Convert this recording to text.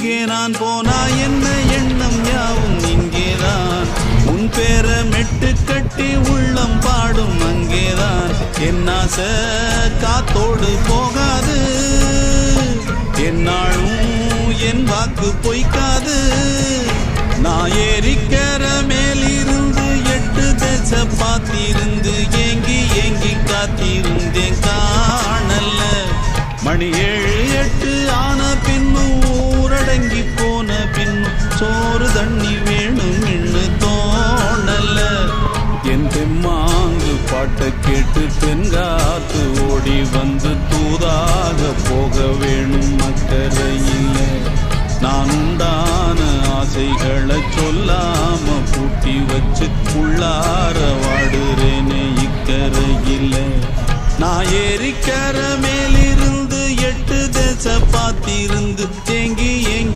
எங்கே நான் போனா என்ன எண்ணம் யாவும் இங்கேதான் உன் பேர மெட்டு கட்டி உள்ளம் பாடும் அங்கேதான் என் ஆசை காத்தோடு போகாது என்னாலும் என் வாக்கு பொய்க்காது நான் ஏறிக்கிற மேலிருந்து 8 தேச பார்த்திருந்து ஏங்கி ஏங்கி காத்திருந்தேன் காணல்ல மணி 7 8 ஆன பின்னும் ஊரடங்கி போன பின்னும் சோறு தண்ணி வேணும் இன்னு தோணல்ல என் தெம்மாங்கு பாட்டை கேட்டு தென்காத்து ஓடி வந்து தூதாக போக வேணும் அக்கறையில் நான் உண்டான ஆசைகளை சொல்லாம பூட்டி வச்சு உள்ளார வாடுறேனே இக்கரையில் நான் ஏறிக்கிற மேலிருந்து 8 தேச பார்த்திருந்து ஏங்கி